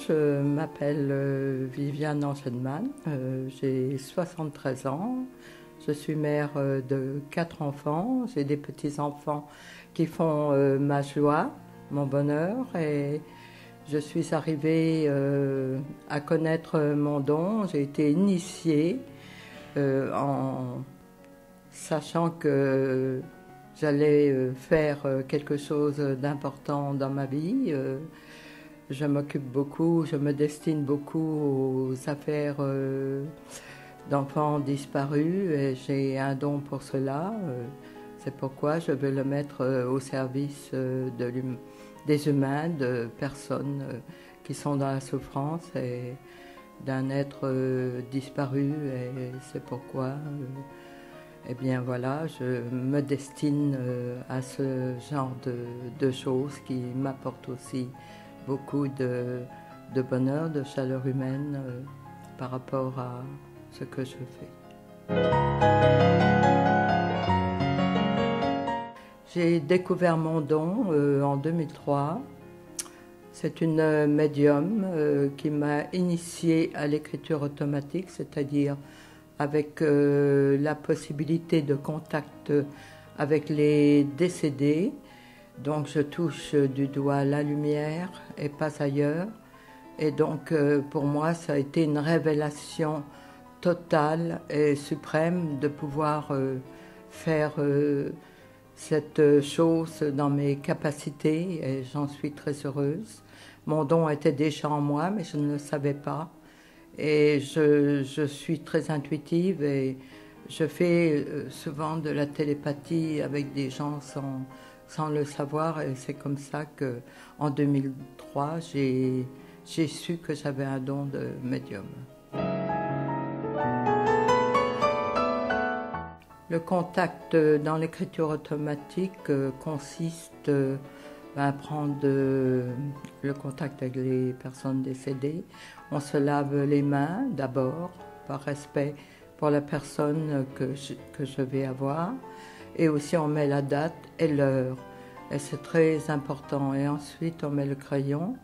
je m'appelle Viviane Angenman, j'ai 73 ans, je suis mère de 4 enfants, j'ai des petits-enfants qui font ma joie, mon bonheur, et je suis arrivée à connaître mon don. J'ai été initiée en sachant que j'allais faire quelque chose d'important dans ma vie. Je m'occupe beaucoup, je me destine beaucoup aux affaires d'enfants disparus et j'ai un don pour cela. C'est pourquoi je veux le mettre au service des humains, de personnes qui sont dans la souffrance et d'un être disparu. Et c'est pourquoi, eh bien voilà, je me destine à ce genre de choses qui m'apportent aussi beaucoup de bonheur, de chaleur humaine par rapport à ce que je fais. J'ai découvert mon don en 2003. C'est une médium qui m'a initiée à l'écriture automatique, c'est-à-dire avec la possibilité de contact avec les décédés. Donc je touche du doigt la lumière et pas ailleurs. Et donc pour moi ça a été une révélation totale et suprême de pouvoir faire cette chose dans mes capacités et j'en suis très heureuse. Mon don était déjà en moi mais je ne le savais pas. Et je suis très intuitive et je fais souvent de la télépathie avec des gens sans le savoir, et c'est comme ça qu'en 2003, j'ai su que j'avais un don de médium. Le contact dans l'écriture automatique consiste à prendre le contact avec les personnes décédées. On se lave les mains d'abord, par respect pour la personne que je vais avoir. Et aussi on met la date et l'heure, et c'est très important. Et ensuite on met le crayon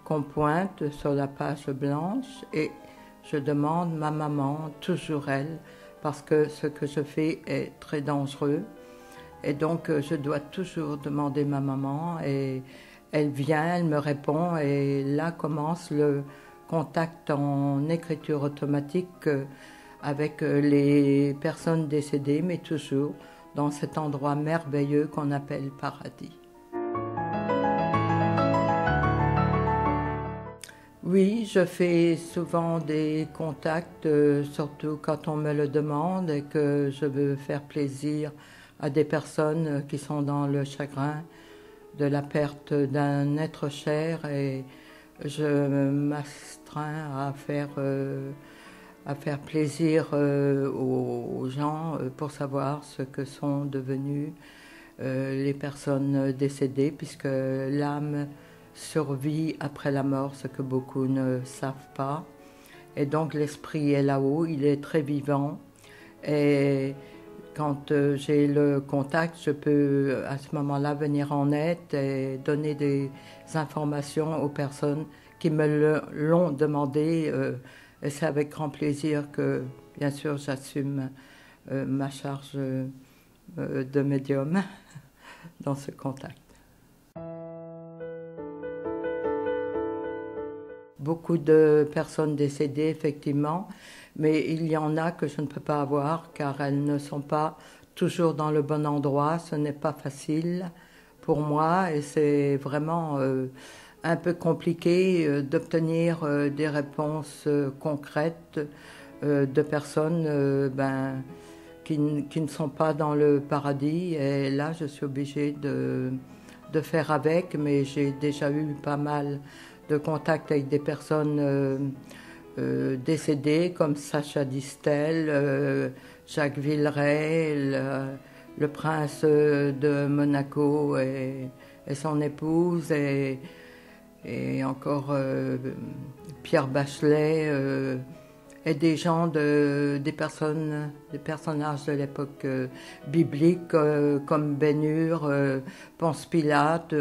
qu'on pointe sur la page blanche et je demande ma maman, toujours elle, parce que ce que je fais est très dangereux. Et donc je dois toujours demander ma maman et elle vient, elle me répond et là commence le contact en écriture automatique avec les personnes décédées, mais toujours dans cet endroit merveilleux qu'on appelle paradis. Oui, je fais souvent des contacts, surtout quand on me le demande et que je veux faire plaisir à des personnes qui sont dans le chagrin de la perte d'un être cher, et je m'astreins à faire plaisir aux gens pour savoir ce que sont devenues les personnes décédées, puisque l'âme survit après la mort, ce que beaucoup ne savent pas. Et donc l'esprit est là-haut, il est très vivant. Et quand j'ai le contact, je peux à ce moment-là venir en aide et donner des informations aux personnes qui me l'ont demandé. Et c'est avec grand plaisir que, bien sûr, j'assume ma charge de médium dans ce contact. Beaucoup de personnes décédées, effectivement, mais il y en a que je ne peux pas avoir car elles ne sont pas toujours dans le bon endroit. Ce n'est pas facile pour moi et c'est vraiment un peu compliqué d'obtenir des réponses concrètes de personnes qui ne sont pas dans le paradis. Et là, je suis obligée de faire avec, mais j'ai déjà eu pas mal de contacts avec des personnes décédées comme Sacha Distel, Jacques Villeray, le prince de Monaco et son épouse, et encore Pierre Bachelet, et des gens, des personnages de l'époque biblique comme Ben-Hur, Ponce Pilate,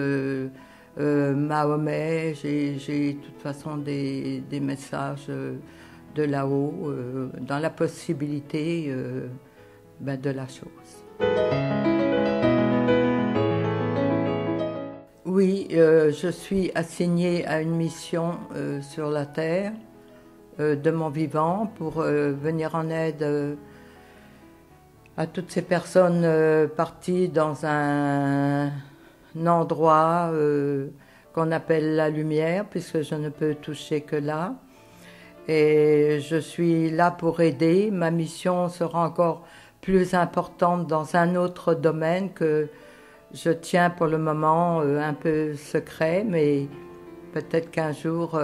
Mahomet, j'ai de toute façon des messages de là-haut, dans la possibilité de la chose. Oui, je suis assignée à une mission sur la Terre de mon vivant pour venir en aide à toutes ces personnes parties dans un endroit qu'on appelle la lumière, puisque je ne peux toucher que là. Et je suis là pour aider. Ma mission sera encore plus importante dans un autre domaine que je tiens pour le moment un peu secret, mais peut-être qu'un jour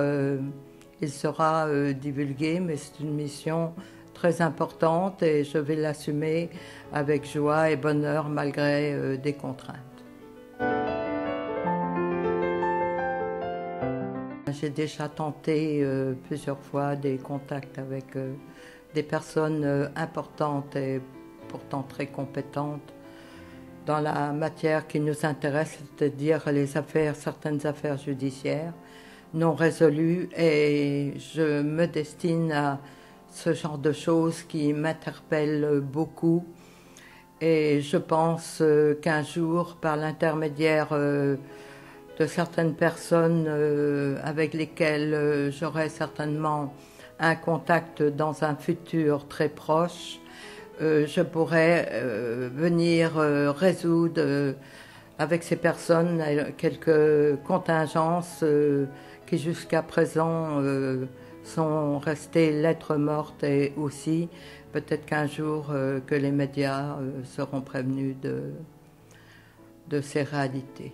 il sera divulgué, mais c'est une mission très importante et je vais l'assumer avec joie et bonheur malgré des contraintes. J'ai déjà tenté plusieurs fois des contacts avec des personnes importantes et pourtant très compétentes dans la matière qui nous intéresse, c'est-à-dire certaines affaires judiciaires non résolues, et je me destine à ce genre de choses qui m'interpellent beaucoup, et je pense qu'un jour, par l'intermédiaire de certaines personnes avec lesquelles j'aurai certainement un contact dans un futur très proche, je pourrais venir résoudre avec ces personnes quelques contingences qui jusqu'à présent sont restées lettres mortes, et aussi peut-être qu'un jour que les médias seront prévenus de ces réalités.